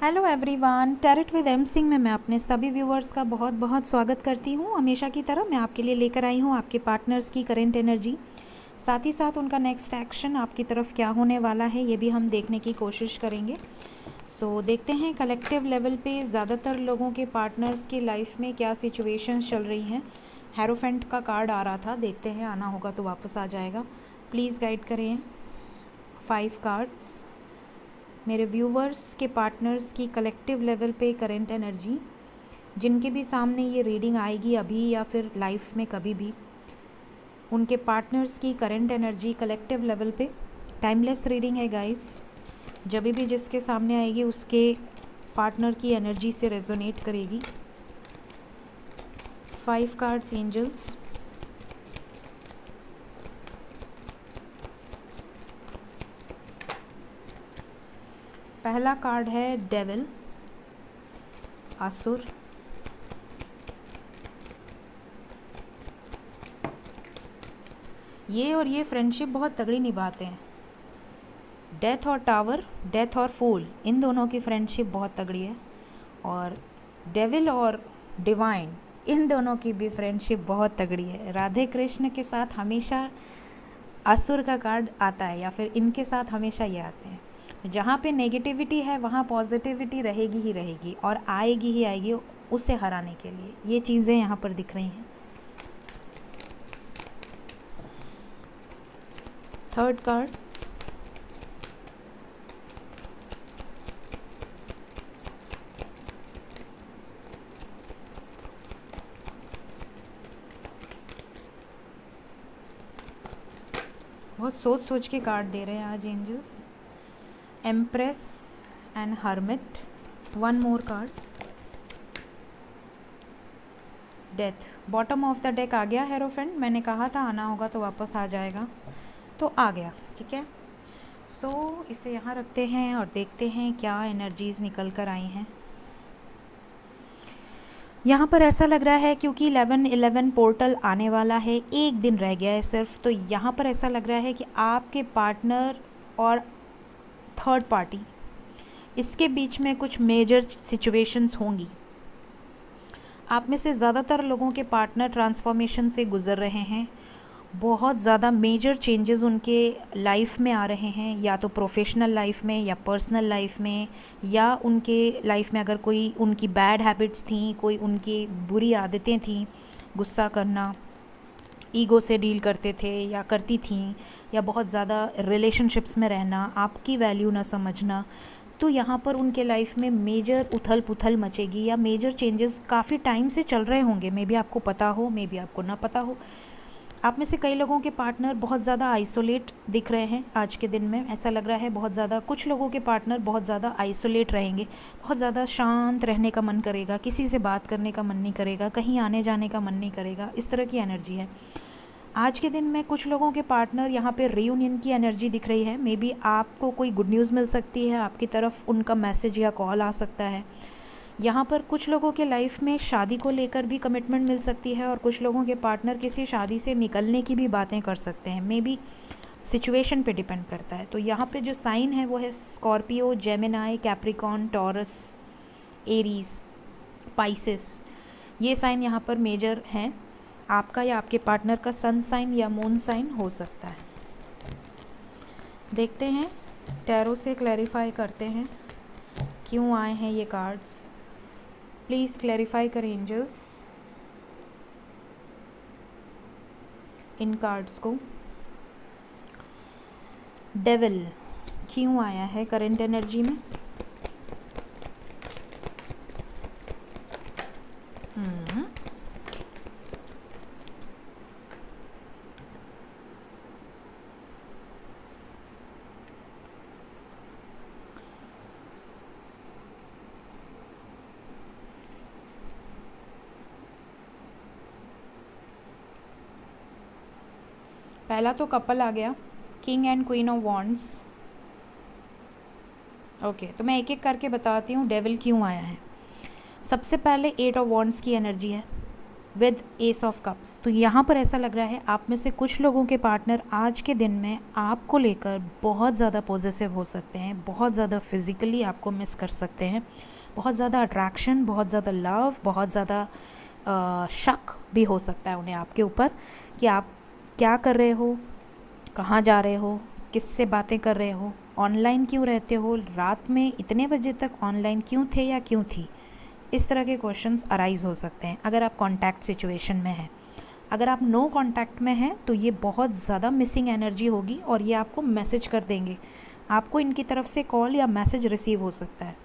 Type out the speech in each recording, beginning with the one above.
Hello everyone, tarot with M Singh में मैं अपने सभी व्यूअर्स का बहुत बहुत स्वागत करती हूँ। हमेशा की तरह मैं आपके लिए लेकर आई हूँ आपके पार्टनर्स की करेंट एनर्जी, साथ ही साथ उनका नेक्स्ट एक्शन आपकी तरफ क्या होने वाला है ये भी हम देखने की कोशिश करेंगे। देखते हैं कलेक्टिव लेवल पे ज़्यादातर लोगों के पार्टनर्स की लाइफ में क्या सिचुएशंस चल रही हैं। हेरोफेंट का कार्ड आ रहा था, देखते हैं, आना होगा तो वापस आ जाएगा। प्लीज़ गाइड करें। 5 कार्ड्स मेरे व्यूवर्स के पार्टनर्स की कलेक्टिव लेवल पे करेंट एनर्जी, जिनके भी सामने ये रीडिंग आएगी अभी या फिर लाइफ में कभी भी, उनके पार्टनर्स की करेंट एनर्जी कलेक्टिव लेवल पे। टाइमलेस रीडिंग है गाइस, जब भी जिसके सामने आएगी उसके पार्टनर की एनर्जी से रेजोनेट करेगी। 5 कार्ड्स एंजल्स। पहला कार्ड है डेविल, असुर। ये और ये फ्रेंडशिप बहुत तगड़ी निभाते हैं। डेथ और टावर, डेथ और फूल, इन दोनों की फ्रेंडशिप बहुत तगड़ी है। और डेविल और डिवाइन, इन दोनों की भी फ्रेंडशिप बहुत तगड़ी है। राधे कृष्ण के साथ हमेशा असुर का कार्ड आता है या फिर इनके साथ हमेशा ये आते हैं। जहाँ पे नेगेटिविटी है वहाँ पॉजिटिविटी रहेगी ही रहेगी और आएगी ही आएगी उसे हराने के लिए। ये चीज़ें यहाँ पर दिख रही हैं। थर्ड कार्ड, बहुत सोच सोच के कार्ड दे रहे हैं आज angels. Empress and hermit. One more card, death. Bottom of the deck आ गया हेरोफेंट, मैंने कहा था आना होगा तो वापस आ जाएगा, तो आ गया। ठीक है, इसे यहाँ रखते हैं और देखते हैं क्या एनर्जीज निकल कर आई हैं। यहाँ पर ऐसा लग रहा है क्योंकि 11/11 पोर्टल आने वाला है, एक दिन रह गया है सिर्फ, तो यहाँ पर ऐसा लग रहा है कि आपके पार्टनर और थर्ड पार्टी, इसके बीच में कुछ मेजर सिचुएशंस होंगी। आप में से ज़्यादातर लोगों के पार्टनर ट्रांसफॉर्मेशन से गुज़र रहे हैं। बहुत ज़्यादा मेजर चेंजेस उनके लाइफ में आ रहे हैं, या तो प्रोफेशनल लाइफ में या पर्सनल लाइफ में, या उनके लाइफ में अगर कोई उनकी बैड हैबिट्स थी, कोई उनकी बुरी आदतें थी, गुस्सा करना, ईगो से डील करते थे या करती थी, या बहुत ज़्यादा रिलेशनशिप्स में रहना, आपकी वैल्यू ना समझना, तो यहाँ पर उनके लाइफ में मेजर उथल पुथल मचेगी या मेजर चेंजेस काफ़ी टाइम से चल रहे होंगे। मे बी आपको पता हो, मे बी आपको ना पता हो। आप में से कई लोगों के पार्टनर बहुत ज़्यादा आइसोलेट दिख रहे हैं आज के दिन में, ऐसा लग रहा है बहुत ज़्यादा। कुछ लोगों के पार्टनर बहुत ज़्यादा आइसोलेट रहेंगे, बहुत ज़्यादा शांत रहने का मन करेगा, किसी से बात करने का मन नहीं करेगा, कहीं आने जाने का मन नहीं करेगा, इस तरह की एनर्जी है आज के दिन में। कुछ लोगों के पार्टनर यहाँ पे रीयूनियन की एनर्जी दिख रही है। मे बी आपको कोई गुड न्यूज़ मिल सकती है, आपकी तरफ उनका मैसेज या कॉल आ सकता है। यहाँ पर कुछ लोगों के लाइफ में शादी को लेकर भी कमिटमेंट मिल सकती है, और कुछ लोगों के पार्टनर किसी शादी से निकलने की भी बातें कर सकते हैं। मे बी सिचुएशन पे डिपेंड करता है। तो यहाँ पे जो साइन है वो है Scorpio, Gemini, Capricorn, taurus, Aries, Pisces. ये साइन यहाँ पर मेजर हैं। आपका या आपके पार्टनर का सन साइन या मून साइन हो सकता है। देखते हैं, टैरो से क्लैरिफाई करते हैं क्यों आए हैं ये कार्ड्स। प्लीज़ क्लैरिफाई करें एंजल्स इन कार्ड्स को। डेविल क्यों आया है करंट एनर्जी में? पहला तो कपल आ गया, king and queen of wands. Okay, तो मैं एक एक करके बताती हूँ डेविल क्यों आया है। सबसे पहले 8 ऑफ वॉन्ड्स की एनर्जी है। With S of cups. तो यहाँ पर ऐसा लग रहा है आप में से कुछ लोगों के पार्टनर आज के दिन में आपको लेकर बहुत ज़्यादा पॉजिटिव हो सकते हैं, बहुत ज़्यादा फिज़िकली आपको मिस कर सकते हैं, बहुत ज़्यादा अट्रैक्शन, बहुत ज़्यादा लव, बहुत ज़्यादा शक भी हो सकता है उन्हें आपके ऊपर कि आप क्या कर रहे हो, कहाँ जा रहे हो, किससे बातें कर रहे हो, ऑनलाइन क्यों रहते हो, रात में इतने बजे तक ऑनलाइन क्यों थे या क्यों थी। इस तरह के क्वेश्चंस अराइज हो सकते हैं अगर आप कॉन्टैक्ट सिचुएशन में हैं। अगर आप नो कॉन्टैक्ट में हैं तो ये बहुत ज़्यादा मिसिंग एनर्जी होगी और ये आपको मैसेज कर देंगे, आपको इनकी तरफ से कॉल या मैसेज रिसीव हो सकता है।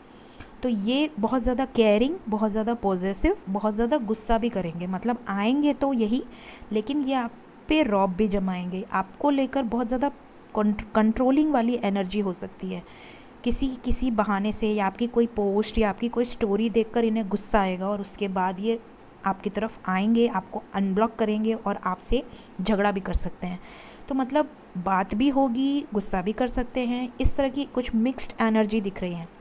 तो ये बहुत ज़्यादा केयरिंग, बहुत ज़्यादा पॉजिटिव, बहुत ज़्यादा गुस्सा भी करेंगे, मतलब आएंगे तो यही, लेकिन ये आप पे रौब भी जमाएंगे, आपको लेकर बहुत ज़्यादा कंट्रोलिंग वाली एनर्जी हो सकती है। किसी बहाने से या आपकी कोई पोस्ट या आपकी कोई स्टोरी देखकर इन्हें गुस्सा आएगा और उसके बाद ये आपकी तरफ आएंगे, आपको अनब्लॉक करेंगे और आपसे झगड़ा भी कर सकते हैं। तो मतलब बात भी होगी, गुस्सा भी कर सकते हैं, इस तरह की कुछ मिक्स्ड एनर्जी दिख रही है।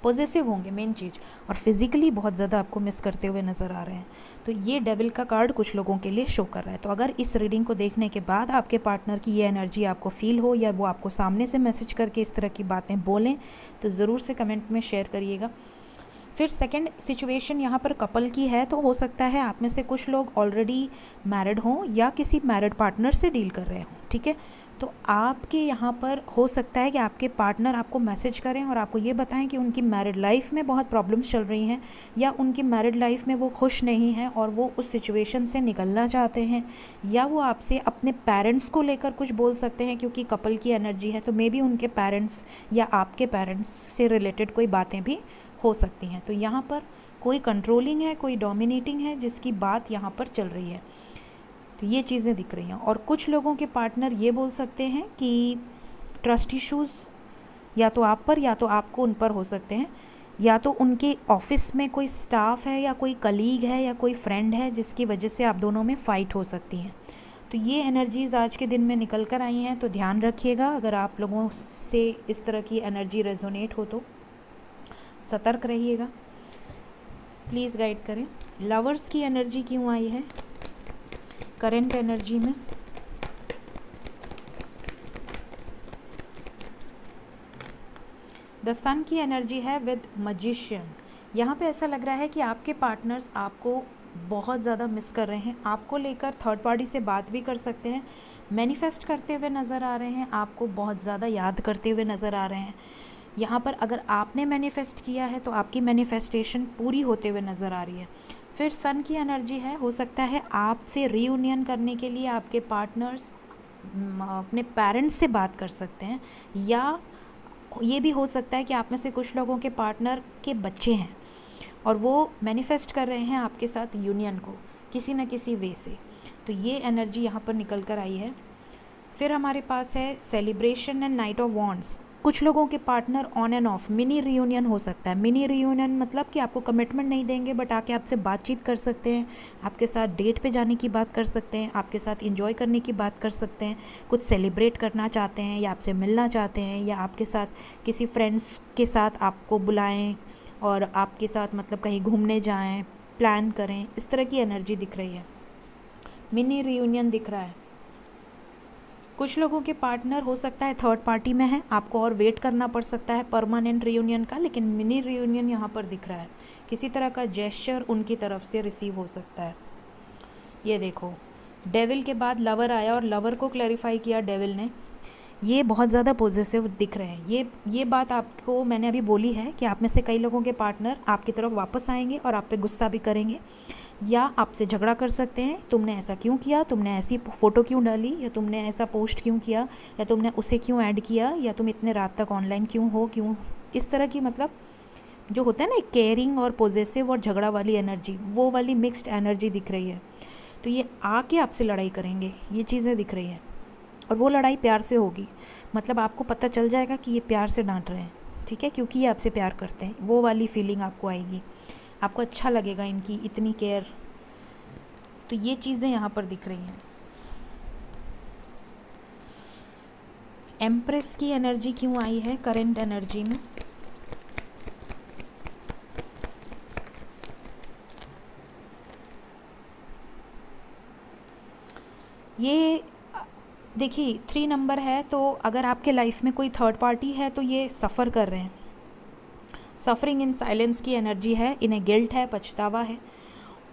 पॉजिटिव होंगे मेन चीज़, और फिज़िकली बहुत ज़्यादा आपको मिस करते हुए नज़र आ रहे हैं। तो ये डेविल का कार्ड कुछ लोगों के लिए शो कर रहा है। तो अगर इस रीडिंग को देखने के बाद आपके पार्टनर की ये एनर्जी आपको फील हो या वो आपको सामने से मैसेज करके इस तरह की बातें बोलें तो ज़रूर से कमेंट में शेयर करिएगा। फिर सेकंड सिचुएशन यहाँ पर कपल की है, तो हो सकता है आप में से कुछ लोग ऑलरेडी मैरिड हों या किसी मैरिड पार्टनर से डील कर रहे हों, ठीक है। तो आपके यहाँ पर हो सकता है कि आपके पार्टनर आपको मैसेज करें और आपको ये बताएं कि उनकी मैरिड लाइफ में बहुत प्रॉब्लम्स चल रही हैं या उनकी मैरिड लाइफ में वो खुश नहीं हैं और वो उस सिचुएशन से निकलना चाहते हैं, या वो आपसे अपने पेरेंट्स को लेकर कुछ बोल सकते हैं क्योंकि कपल की एनर्जी है। तो मे बी उनके पेरेंट्स या आपके पेरेंट्स से रिलेटेड कोई बातें भी हो सकती हैं। तो यहाँ पर कोई कंट्रोलिंग है, कोई डोमिनेटिंग है जिसकी बात यहाँ पर चल रही है। तो ये चीज़ें दिख रही हैं। और कुछ लोगों के पार्टनर ये बोल सकते हैं कि ट्रस्ट इश्यूज़ या तो आप पर या तो आपको उन पर हो सकते हैं, या तो उनके ऑफिस में कोई स्टाफ है या कोई कलीग है या कोई फ्रेंड है जिसकी वजह से आप दोनों में फ़ाइट हो सकती हैं। तो ये एनर्जीज़ आज के दिन में निकल कर आई हैं, तो ध्यान रखिएगा। अगर आप लोगों से इस तरह की एनर्जी रेजोनेट हो तो सतर्क रहिएगा, प्लीज़ गाइड करें। लवर्स की एनर्जी क्यों आई है करंट एनर्जी में? द सन की एनर्जी है विद मैजिशियन। यहाँ पे ऐसा लग रहा है कि आपके पार्टनर्स आपको बहुत ज़्यादा मिस कर रहे हैं, आपको लेकर थर्ड पार्टी से बात भी कर सकते हैं, मैनिफेस्ट करते हुए नज़र आ रहे हैं, आपको बहुत ज़्यादा याद करते हुए नज़र आ रहे हैं। यहाँ पर अगर आपने मैनिफेस्ट किया है तो आपकी मैनिफेस्टेशन पूरी होते हुए नज़र आ रही है। फिर सन की एनर्जी है, हो सकता है आपसे रीयूनियन करने के लिए आपके पार्टनर्स अपने पेरेंट्स से बात कर सकते हैं, या ये भी हो सकता है कि आप में से कुछ लोगों के पार्टनर के बच्चे हैं और वो मैनिफेस्ट कर रहे हैं आपके साथ यूनियन को किसी न किसी वे से। तो ये एनर्जी यहाँ पर निकल कर आई है। फिर हमारे पास है celebration and night of wands. कुछ लोगों के partner on end of mini reunion हो सकता है। मिनी रियूनियन मतलब कि आपको कमिटमेंट नहीं देंगे बट आके आपसे बातचीत कर सकते हैं, आपके साथ डेट पे जाने की बात कर सकते हैं, आपके साथ एंजॉय करने की बात कर सकते हैं, कुछ सेलिब्रेट करना चाहते हैं या आपसे मिलना चाहते हैं, या आपके साथ किसी फ्रेंड्स के साथ आपको बुलाएं और आपके साथ मतलब कहीं घूमने जाएं, प्लान करें। इस तरह की एनर्जी दिख रही है, मिनी रियूनियन दिख रहा है। कुछ लोगों के पार्टनर हो सकता है थर्ड पार्टी में है, आपको और वेट करना पड़ सकता है परमानेंट रियूनियन का, लेकिन मिनी रियूनियन यहाँ पर दिख रहा है। किसी तरह का जेस्चर उनकी तरफ से रिसीव हो सकता है। ये देखो, डेविल के बाद लवर आया और लवर को क्लैरिफाई किया डेविल ने। ये बहुत ज़्यादा पॉजिटिव दिख रहे हैं। ये बात आपको मैंने अभी बोली है कि आप में से कई लोगों के पार्टनर आपकी तरफ वापस आएंगे और आप पे गुस्सा भी करेंगे या आपसे झगड़ा कर सकते हैं। तुमने ऐसा क्यों किया, तुमने ऐसी फ़ोटो क्यों डाली, या तुमने ऐसा पोस्ट क्यों किया, या तुमने उसे क्यों ऐड किया, या तुम इतने रात तक ऑनलाइन क्यों हो, क्यों। इस तरह की मतलब जो होता है ना केयरिंग और पॉजिटिव और झगड़ा वाली एनर्जी, वो वाली मिक्स्ड एनर्जी दिख रही है। तो ये आके आपसे लड़ाई करेंगे, ये चीज़ें दिख रही हैं। और वो लड़ाई प्यार से होगी, मतलब आपको पता चल जाएगा कि ये प्यार से डांट रहे हैं, ठीक है, क्योंकि ये आपसे प्यार करते हैं। वो वाली फीलिंग आपको आएगी, आपको अच्छा लगेगा इनकी इतनी केयर। तो ये चीज़ें यहाँ पर दिख रही हैं। एम्प्रेस की एनर्जी क्यों आई है करंट एनर्जी में? ये देखिए 3 नंबर है, तो अगर आपके लाइफ में कोई थर्ड पार्टी है तो ये सफ़र कर रहे हैं। सफरिंग इन साइलेंस की एनर्जी है, इन्हें गिल्ट है, पछतावा है।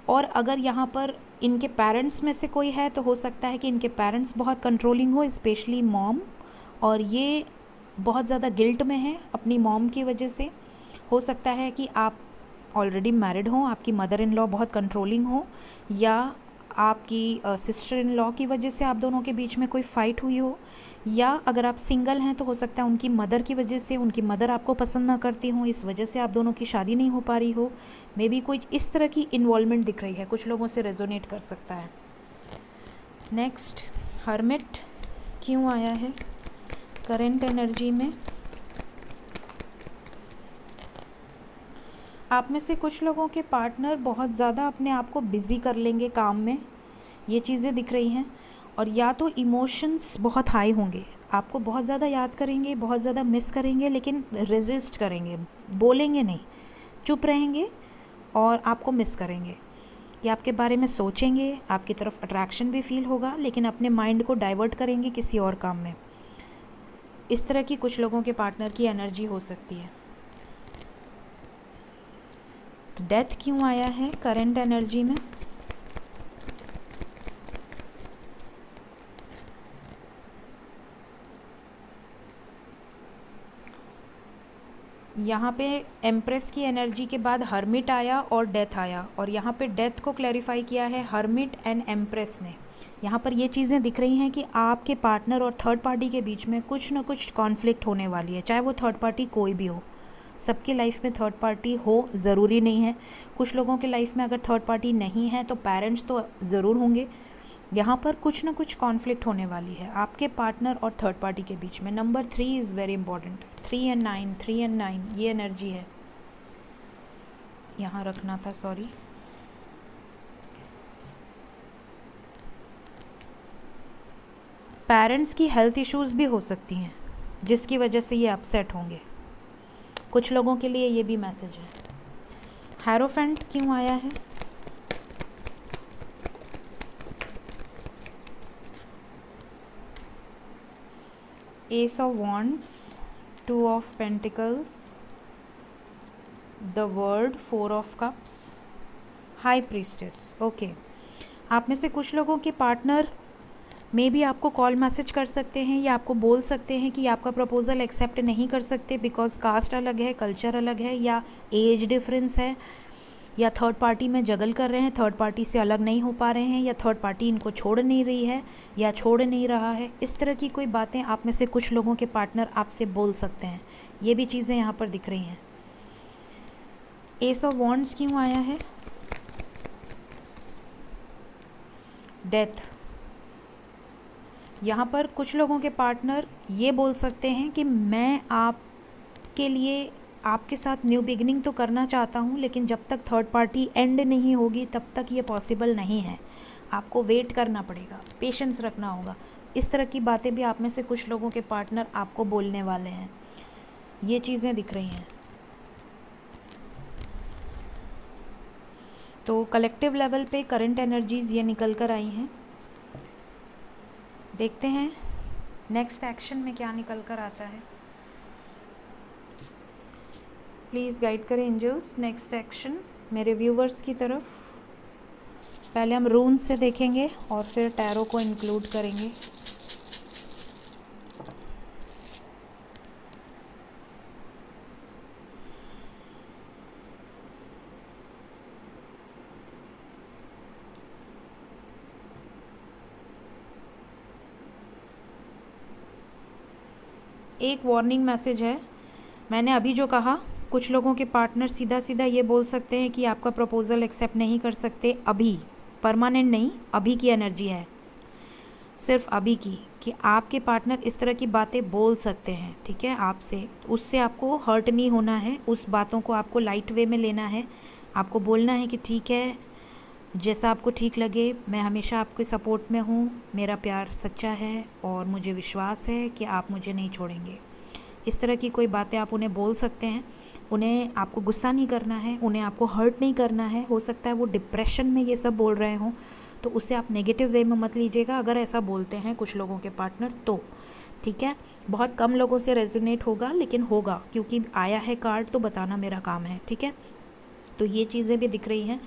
और अगर यहाँ पर इनके पेरेंट्स में से कोई है तो हो सकता है कि इनके पेरेंट्स बहुत कंट्रोलिंग हो, स्पेशली मॉम, और ये बहुत ज़्यादा गिल्ट में है अपनी मॉम की वजह से। हो सकता है कि आप ऑलरेडी मैरिड हों, आपकी मदर इन लॉ बहुत कंट्रोलिंग हो, या आपकी सिस्टर इन लॉ की वजह से आप दोनों के बीच में कोई फ़ाइट हुई हो, या अगर आप सिंगल हैं तो हो सकता है उनकी मदर की वजह से, उनकी मदर आपको पसंद ना करती हो, इस वजह से आप दोनों की शादी नहीं हो पा रही हो। मे बी कोई इस तरह की इन्वॉल्वमेंट दिख रही है, कुछ लोगों से रेजोनेट कर सकता है। नेक्स्ट, हर्मिट क्यों आया है करेंट एनर्जी में? आप में से कुछ लोगों के पार्टनर बहुत ज़्यादा अपने आप को बिज़ी कर लेंगे काम में, ये चीज़ें दिख रही हैं। और या तो इमोशंस बहुत हाई होंगे, आपको बहुत ज़्यादा याद करेंगे, बहुत ज़्यादा मिस करेंगे, लेकिन रेजिस्ट करेंगे, बोलेंगे नहीं, चुप रहेंगे और आपको मिस करेंगे। या आपके बारे में सोचेंगे, आपकी तरफ अट्रैक्शन भी फील होगा, लेकिन अपने माइंड को डाइवर्ट करेंगे किसी और काम में। इस तरह की कुछ लोगों के पार्टनर की एनर्जी हो सकती है। डेथ क्यों आया है करंट एनर्जी में? यहाँ पे एम्प्रेस की एनर्जी के बाद हर्मिट आया और डेथ आया, और यहाँ पे डेथ को क्लैरिफाई किया है हर्मिट एंड एम्प्रेस ने। यहाँ पर ये चीज़ें दिख रही हैं कि आपके पार्टनर और थर्ड पार्टी के बीच में कुछ ना कुछ कॉन्फ्लिक्ट होने वाली है, चाहे वो थर्ड पार्टी कोई भी हो। सबकी लाइफ में थर्ड पार्टी हो ज़रूरी नहीं है। कुछ लोगों के लाइफ में अगर थर्ड पार्टी नहीं है तो पेरेंट्स तो ज़रूर होंगे। यहाँ पर कुछ ना कुछ कॉन्फ्लिक्ट होने वाली है आपके पार्टनर और थर्ड पार्टी के बीच में। Number 3 is very important. 3 and 9, 3 and 9 ये एनर्जी है, यहाँ रखना था, सॉरी। पेरेंट्स की हेल्थ इश्यूज़ भी हो सकती हैं जिसकी वजह से ये अपसेट होंगे। कुछ लोगों के लिए ये भी मैसेज है। हैरोफेंट क्यों आया है? S of wands, 2 of pentacles, the word, 4 of cups, high priestess. Okay, आप में से कुछ लोगों के पार्टनर मे भी आपको कॉल मैसेज कर सकते हैं या आपको बोल सकते हैं कि आपका प्रपोज़ल एक्सेप्ट नहीं कर सकते बिकॉज कास्ट अलग है, कल्चर अलग है, या एज डिफरेंस है, या थर्ड पार्टी में जगल कर रहे हैं, थर्ड पार्टी से अलग नहीं हो पा रहे हैं, या थर्ड पार्टी इनको छोड़ नहीं रही है या छोड़ नहीं रहा है। इस तरह की कोई बातें आप में से कुछ लोगों के पार्टनर आपसे बोल सकते हैं। ये भी चीज़ें यहाँ पर दिख रही हैं। एस ऑफ वॉन्ड्स क्यों आया है? डेथ। यहाँ पर कुछ लोगों के पार्टनर ये बोल सकते हैं कि मैं आपके लिए, आपके साथ न्यू बिगिनिंग तो करना चाहता हूँ, लेकिन जब तक थर्ड पार्टी एंड नहीं होगी तब तक ये पॉसिबल नहीं है। आपको वेट करना पड़ेगा, पेशेंस रखना होगा। इस तरह की बातें भी आप में से कुछ लोगों के पार्टनर आपको बोलने वाले हैं। ये चीज़ें दिख रही हैं। तो कलेक्टिव लेवल पे करंट एनर्जीज़ ये निकल कर आई हैं। देखते हैं नेक्स्ट एक्शन में क्या निकल कर आता है। प्लीज़ गाइड करें एंजल्स नेक्स्ट एक्शन मेरे व्यूवर्स की तरफ। पहले हम रून्स से देखेंगे और फिर टैरो को इंक्लूड करेंगे। एक वार्निंग मैसेज है। मैंने अभी जो कहा, कुछ लोगों के पार्टनर सीधा सीधा ये बोल सकते हैं कि आपका प्रपोज़ल एक्सेप्ट नहीं कर सकते अभी, परमानेंट नहीं, अभी की एनर्जी है, सिर्फ अभी की, कि आपके पार्टनर इस तरह की बातें बोल सकते हैं, ठीक है, आपसे। उससे आपको हर्ट नहीं होना है, उस बातों को आपको लाइट वे में लेना है। आपको बोलना है कि ठीक है, जैसा आपको ठीक लगे, मैं हमेशा आपके सपोर्ट में हूँ, मेरा प्यार सच्चा है और मुझे विश्वास है कि आप मुझे नहीं छोड़ेंगे। इस तरह की कोई बातें आप उन्हें बोल सकते हैं। उन्हें आपको गुस्सा नहीं करना है, उन्हें आपको हर्ट नहीं करना है। हो सकता है वो डिप्रेशन में ये सब बोल रहे हों, तो उसे आप नेगेटिव वे में मत लीजिएगा अगर ऐसा बोलते हैं कुछ लोगों के पार्टनर तो, ठीक है। बहुत कम लोगों से रेजोनेट होगा, लेकिन होगा, क्योंकि आया है कार्ड तो बताना मेरा काम है, ठीक है। तो ये चीज़ें भी दिख रही हैं।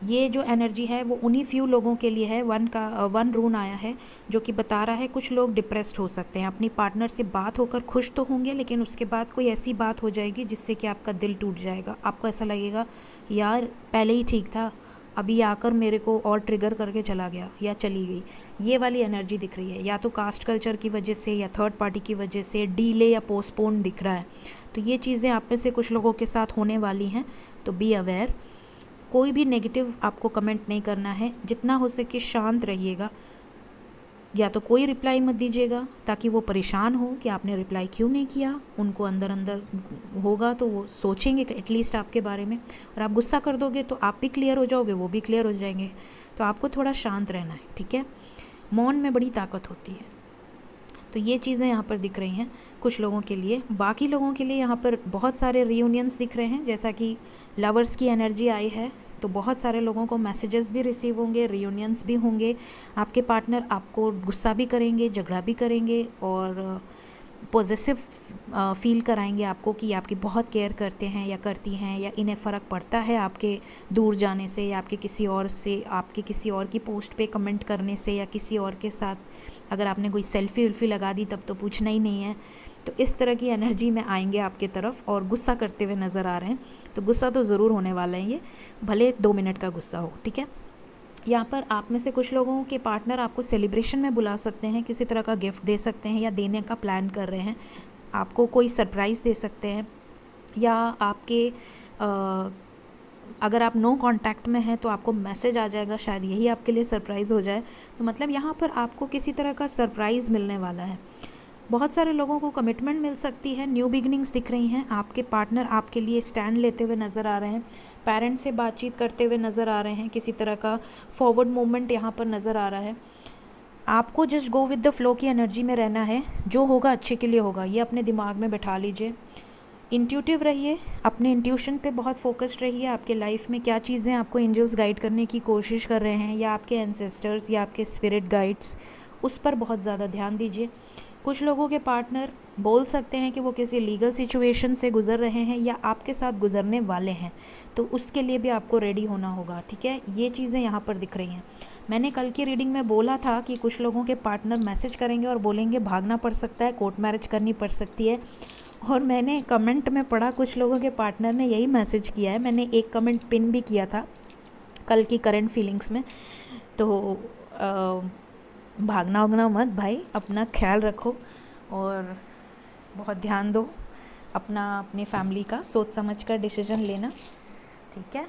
ये जो एनर्जी है वो उन्हीं फ्यू लोगों के लिए है। वन रून आया है जो कि बता रहा है कुछ लोग डिप्रेस्ड हो सकते हैं। अपनी पार्टनर से बात होकर खुश तो होंगे, लेकिन उसके बाद कोई ऐसी बात हो जाएगी जिससे कि आपका दिल टूट जाएगा। आपको ऐसा लगेगा यार पहले ही ठीक था, अभी आकर मेरे को और ट्रिगर करके चला गया या चली गई। ये वाली एनर्जी दिख रही है, या तो कास्ट कल्चर की वजह से या थर्ड पार्टी की वजह से डीले या पोस्टपोन दिख रहा है। तो ये चीज़ें आप में से कुछ लोगों के साथ होने वाली हैं, तो बी अवेयर। कोई भी नेगेटिव आपको कमेंट नहीं करना है, जितना हो सके शांत रहिएगा। या तो कोई रिप्लाई मत दीजिएगा ताकि वो परेशान हो कि आपने रिप्लाई क्यों नहीं किया। उनको अंदर अंदर होगा तो वो सोचेंगे एटलीस्ट आपके बारे में, और आप गुस्सा कर दोगे तो आप भी क्लियर हो जाओगे, वो भी क्लियर हो जाएंगे। तो आपको थोड़ा शांत रहना है, ठीक है। मौन में बड़ी ताकत होती है। तो ये चीज़ें यहाँ पर दिख रही हैं कुछ लोगों के लिए। बाकी लोगों के लिए यहाँ पर बहुत सारे रीयूनियंस दिख रहे हैं, जैसा कि लवर्स की एनर्जी आई है, तो बहुत सारे लोगों को मैसेजेस भी रिसीव होंगे, रीयूनियंस भी होंगे। आपके पार्टनर आपको गुस्सा भी करेंगे, झगड़ा भी करेंगे, और पॉजिटिव फील कराएंगे आपको कि आपकी बहुत केयर करते हैं या करती हैं, या इन्हें फ़र्क पड़ता है आपके दूर जाने से, या आपके किसी और से, आपके किसी और की पोस्ट पे कमेंट करने से, या किसी और के साथ अगर आपने कोई सेल्फी उल्फी लगा दी तब तो पूछना ही नहीं है। तो इस तरह की एनर्जी में आएंगे आपके तरफ और गुस्सा करते हुए नज़र आ रहे हैं। तो गुस्सा तो ज़रूर होने वाला है, ये भले 2 मिनट का गुस्सा हो, ठीक है। यहाँ पर आप में से कुछ लोगों के पार्टनर आपको सेलिब्रेशन में बुला सकते हैं, किसी तरह का गिफ्ट दे सकते हैं, या देने का प्लान कर रहे हैं, आपको कोई सरप्राइज़ दे सकते हैं, या आपके अगर आप नो कांटेक्ट में हैं तो आपको मैसेज आ जाएगा, शायद यही आपके लिए सरप्राइज़ हो जाए। तो मतलब यहाँ पर आपको किसी तरह का सरप्राइज़ मिलने वाला है। बहुत सारे लोगों को कमिटमेंट मिल सकती है, न्यू बिगनिंग्स दिख रही हैं। आपके पार्टनर आपके लिए स्टैंड लेते हुए नज़र आ रहे हैं, पेरेंट्स से बातचीत करते हुए नज़र आ रहे हैं, किसी तरह का फॉरवर्ड मूवमेंट यहाँ पर नज़र आ रहा है। आपको just go with the flow की एनर्जी में रहना है, जो होगा अच्छे के लिए होगा, ये अपने दिमाग में बैठा लीजिए। इंट्यूटिव रहिए, अपने इंट्यूशन पे बहुत फोकस्ड रहिए। आपके लाइफ में क्या चीज़ें आपको एंजल्स गाइड करने की कोशिश कर रहे हैं, या आपके एंसेस्टर्स या आपके स्पिरिट गाइड्स, उस पर बहुत ज़्यादा ध्यान दीजिए। कुछ लोगों के पार्टनर बोल सकते हैं कि वो किसी लीगल सिचुएशन से गुज़र रहे हैं या आपके साथ गुज़रने वाले हैं, तो उसके लिए भी आपको रेडी होना होगा, ठीक है। ये चीज़ें यहाँ पर दिख रही हैं। मैंने कल की रीडिंग में बोला था कि कुछ लोगों के पार्टनर मैसेज करेंगे और बोलेंगे भागना पड़ सकता है, कोर्ट मैरिज करनी पड़ सकती है। और मैंने कमेंट में पढ़ा कुछ लोगों के पार्टनर ने यही मैसेज किया है। मैंने एक कमेंट पिन भी किया था कल की करंट फीलिंग्स में। तो भागना उगना मत भाई, अपना ख्याल रखो और बहुत ध्यान दो अपनी फैमिली का, सोच समझ कर डिसीजन लेना, ठीक है।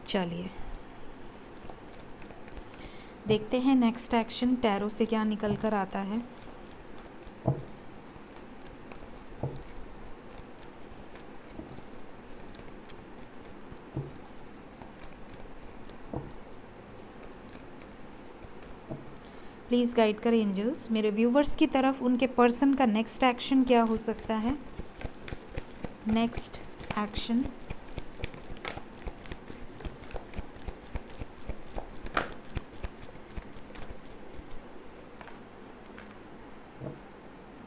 चलिए देखते हैं नेक्स्ट एक्शन टैरो से क्या निकल कर आता है। प्लीज़ गाइड करें एंजल्स मेरे व्यूवर्स की तरफ, उनके पर्सन का नेक्स्ट एक्शन क्या हो सकता है। Next action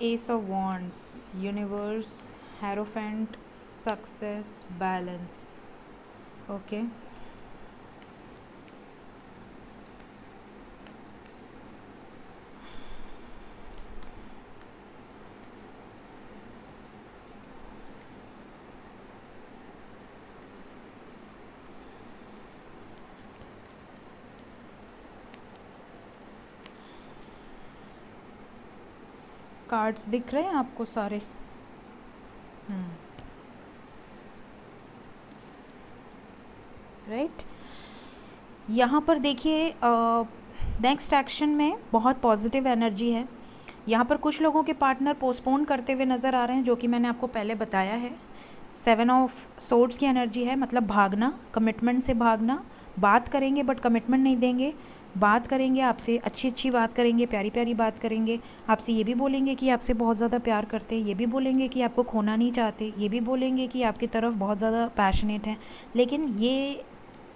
S of wands, universe, hierophant, success, balance, okay. Cards दिख रहे हैं आपको सारे। राइट, यहाँ पर देखिए नेक्स्ट एक्शन में बहुत पॉजिटिव एनर्जी है। यहाँ पर कुछ लोगों के पार्टनर पोस्टपोन करते हुए नज़र आ रहे हैं, जो कि मैंने आपको पहले बताया है। 7 ऑफ सोर्ड्स की एनर्जी है, मतलब भागना, कमिटमेंट से भागना। बात करेंगे बट कमिटमेंट नहीं देंगे। बात करेंगे आपसे, अच्छी अच्छी बात करेंगे, प्यारी प्यारी बात करेंगे आपसे। ये भी बोलेंगे कि आपसे बहुत ज़्यादा प्यार करते हैं, ये भी बोलेंगे कि आपको खोना नहीं चाहते, ये भी बोलेंगे कि आपकी तरफ बहुत ज़्यादा पैशनेट हैं। लेकिन ये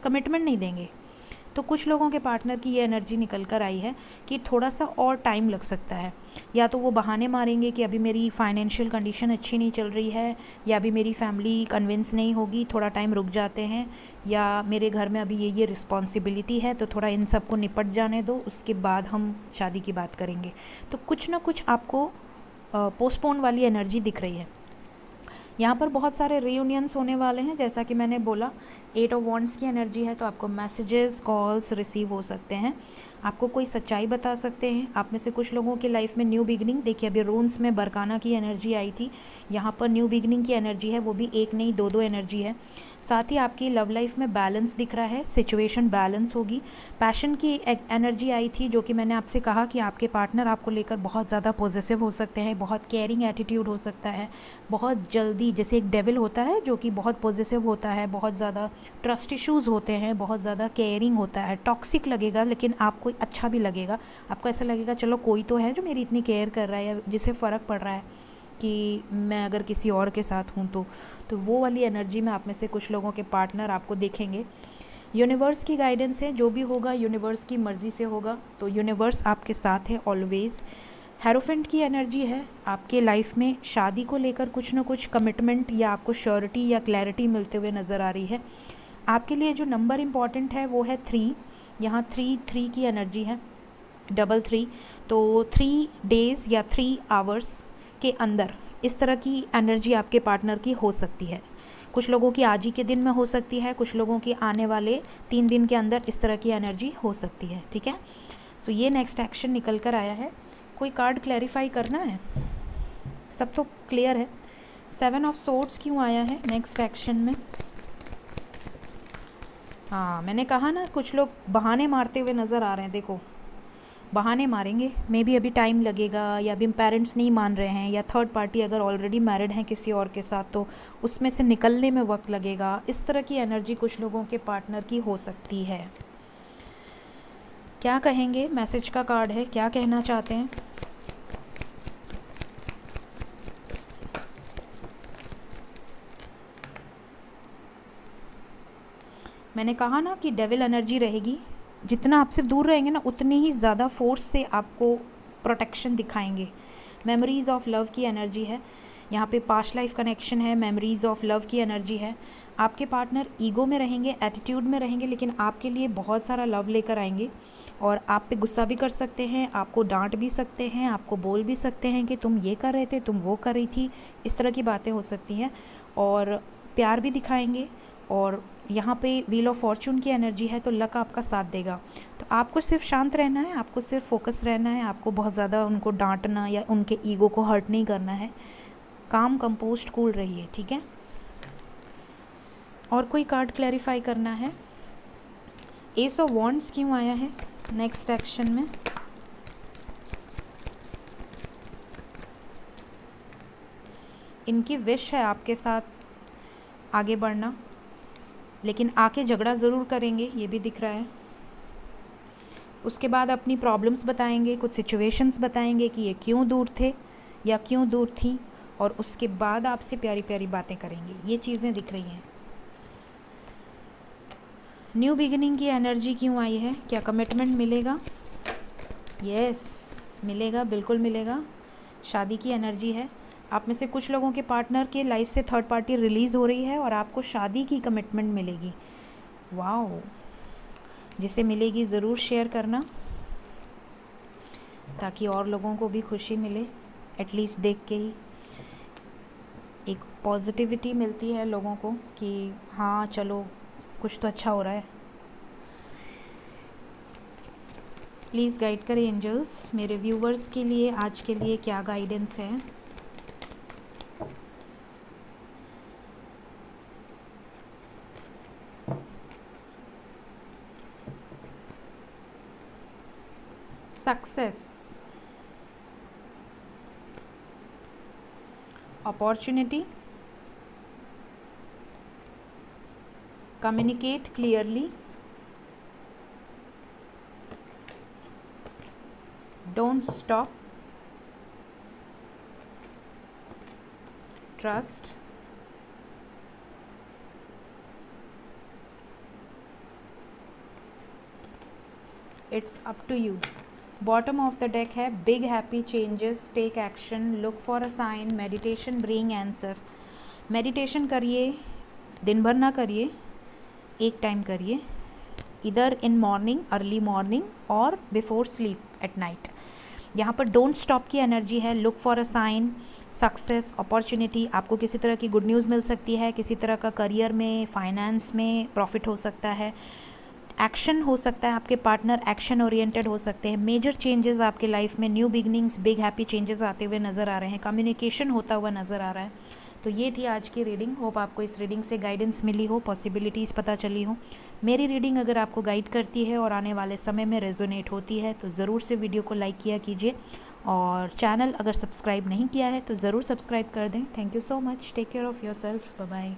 कमिटमेंट नहीं देंगे। तो कुछ लोगों के पार्टनर की ये एनर्जी निकल कर आई है कि थोड़ा सा और टाइम लग सकता है, या तो वो बहाने मारेंगे कि अभी मेरी फाइनेंशियल कंडीशन अच्छी नहीं चल रही है, या अभी मेरी फैमिली कन्विंस नहीं होगी, थोड़ा टाइम रुक जाते हैं, या मेरे घर में अभी ये रिस्पॉन्सिबिलिटी है तो थोड़ा इन सब को निपट जाने दो, उसके बाद हम शादी की बात करेंगे। तो कुछ ना कुछ आपको पोस्टपोन वाली एनर्जी दिख रही है। यहाँ पर बहुत सारे रीयूनियंस होने वाले हैं, जैसा कि मैंने बोला 8 ऑफ वॉन्ड्स की एनर्जी है, तो आपको मैसेजेस कॉल्स रिसीव हो सकते हैं, आपको कोई सच्चाई बता सकते हैं। आप में से कुछ लोगों की लाइफ में न्यू बिगनिंग, देखिए अभी रून्स में बरकाना की एनर्जी आई थी, यहाँ पर न्यू बिगनिंग की एनर्जी है, वो भी एक नहीं दो एनर्जी है। साथ ही आपकी लव लाइफ में बैलेंस दिख रहा है, सिचुएशन बैलेंस होगी। पैशन की एनर्जी आई थी, जो कि मैंने आपसे कहा कि आपके पार्टनर आपको लेकर बहुत ज़्यादा पॉजिटिव हो सकते हैं, बहुत केयरिंग एटीट्यूड हो सकता है, बहुत जल्दी, जैसे एक डेविल होता है जो कि बहुत पॉजिटिव होता है, बहुत ज़्यादा ट्रस्ट इश्यूज़ होते हैं, बहुत ज़्यादा केयरिंग होता है, टॉक्सिक लगेगा लेकिन आपको अच्छा भी लगेगा, आपको ऐसा लगेगा चलो कोई तो है जो मेरी इतनी केयर कर रहा है, या जिसे फ़र्क पड़ रहा है कि मैं अगर किसी और के साथ हूँ तो वो वाली एनर्जी में आप में से कुछ लोगों के पार्टनर आपको देखेंगे। यूनिवर्स की गाइडेंस है, जो भी होगा यूनिवर्स की मर्ज़ी से होगा, तो यूनिवर्स आपके साथ है ऑलवेज़। हेरोफेंट की एनर्जी है, आपके लाइफ में शादी को लेकर कुछ ना कुछ कमिटमेंट या आपको श्योरिटी या क्लैरिटी मिलते हुए नज़र आ रही है। आपके लिए जो नंबर इम्पॉर्टेंट है वो है 3, यहाँ 3 की एनर्जी है, 3, तो 3 डेज़ या 3 आवर्स के अंदर इस तरह की एनर्जी आपके पार्टनर की हो सकती है। कुछ लोगों की आज ही के दिन में हो सकती है, कुछ लोगों की आने वाले 3 दिन के अंदर इस तरह की एनर्जी हो सकती है, ठीक है। सो ये नेक्स्ट एक्शन निकल कर आया है। कोई कार्ड क्लैरिफाई करना है? सब तो क्लियर है। 7 ऑफ सोर्ड्स क्यों आया है नेक्स्ट एक्शन में? हाँ, मैंने कहा ना कुछ लोग बहाने मारते हुए नज़र आ रहे हैं, देखो बहाने मारेंगे, मे बी अभी टाइम लगेगा, या अभी पेरेंट्स नहीं मान रहे हैं, या थर्ड पार्टी अगर ऑलरेडी मैरिड हैं किसी और के साथ तो उसमें से निकलने में वक्त लगेगा। इस तरह की एनर्जी कुछ लोगों के पार्टनर की हो सकती है। क्या कहेंगे? मैसेज का कार्ड है, क्या कहना चाहते हैं? मैंने कहा ना कि डेविल एनर्जी रहेगी, जितना आपसे दूर रहेंगे ना उतनी ही ज़्यादा फोर्स से आपको प्रोटेक्शन दिखाएंगे। मेमोरीज़ ऑफ लव की एनर्जी है, यहाँ पे पास्ट लाइफ कनेक्शन है, मेमोरीज़ ऑफ लव की एनर्जी है। आपके पार्टनर ईगो में रहेंगे, एटीट्यूड में रहेंगे, लेकिन आपके लिए बहुत सारा लव लेकर आएंगे, और आप पे गुस्सा भी कर सकते हैं, आपको डांट भी सकते हैं, आपको बोल भी सकते हैं कि तुम ये कर रहे थे, तुम वो कर रही थी, इस तरह की बातें हो सकती हैं, और प्यार भी दिखाएंगे। और यहाँ पे व्हील ऑफ फॉर्चून की एनर्जी है, तो लक आपका साथ देगा। तो आपको सिर्फ शांत रहना है, आपको सिर्फ फोकस रहना है, आपको बहुत ज़्यादा उनको डांटना या उनके ईगो को हर्ट नहीं करना है। काम कंपोस्ट कूल रहिए, ठीक है। और कोई कार्ड क्लैरिफाई करना है? एस ऑफ वॉन्ड्स क्यों आया है नेक्स्ट एक्शन में? इनकी विश है आपके साथ आगे बढ़ना, लेकिन आके झगड़ा ज़रूर करेंगे, ये भी दिख रहा है। उसके बाद अपनी प्रॉब्लम्स बताएंगे, कुछ सिचुएशंस बताएंगे कि ये क्यों दूर थे या क्यों दूर थी, और उसके बाद आपसे प्यारी प्यारी बातें करेंगे। ये चीज़ें दिख रही हैं। न्यू बिगिनिंग की एनर्जी क्यों आई है? क्या कमिटमेंट मिलेगा? यस, मिलेगा, बिल्कुल मिलेगा। शादी की एनर्जी है। आप में से कुछ लोगों के पार्टनर के लाइफ से थर्ड पार्टी रिलीज़ हो रही है और आपको शादी की कमिटमेंट मिलेगी। वाओ, जिसे मिलेगी ज़रूर शेयर करना, ताकि और लोगों को भी खुशी मिले। एटलीस्ट देख के ही एक पॉजिटिविटी मिलती है लोगों को कि हाँ चलो कुछ तो अच्छा हो रहा है। प्लीज़ गाइड करें एंजल्स, मेरे व्यूवर्स के लिए आज के लिए क्या गाइडेंस है? Success, opportunity, communicate clearly, don't stop, trust, it's up to you. Bottom of the deck है big happy changes, take action, look for a sign, meditation bring answer. Meditation करिए, दिन भर ना करिए, एक टाइम करिए, इधर इन मॉर्निंग, अर्ली मॉर्निंग और बिफोर स्लीप एट नाइट। यहाँ पर डोंट स्टॉप की एनर्जी है, look for a sign, success, opportunity, आपको किसी तरह की गुड न्यूज़ मिल सकती है, किसी तरह का करियर में, फाइनेंस में प्रॉफिट हो सकता है, एक्शन हो सकता है, आपके पार्टनर एक्शन ओरिएंटेड हो सकते हैं, मेजर चेंजेस आपके लाइफ में, new beginnings, big happy changes आते हुए नज़र आ रहे हैं, कम्युनिकेशन होता हुआ नज़र आ रहा है। तो ये थी आज की रीडिंग। होप आपको इस रीडिंग से गाइडेंस मिली हो, पॉसिबिलिटीज़ पता चली हो। मेरी रीडिंग अगर आपको गाइड करती है और आने वाले समय में रेजोनेट होती है तो ज़रूर से वीडियो को लाइक किया कीजिए, और चैनल अगर सब्सक्राइब नहीं किया है तो ज़रूर सब्सक्राइब कर दें। Thank you so much, take care of yourself, bye bye.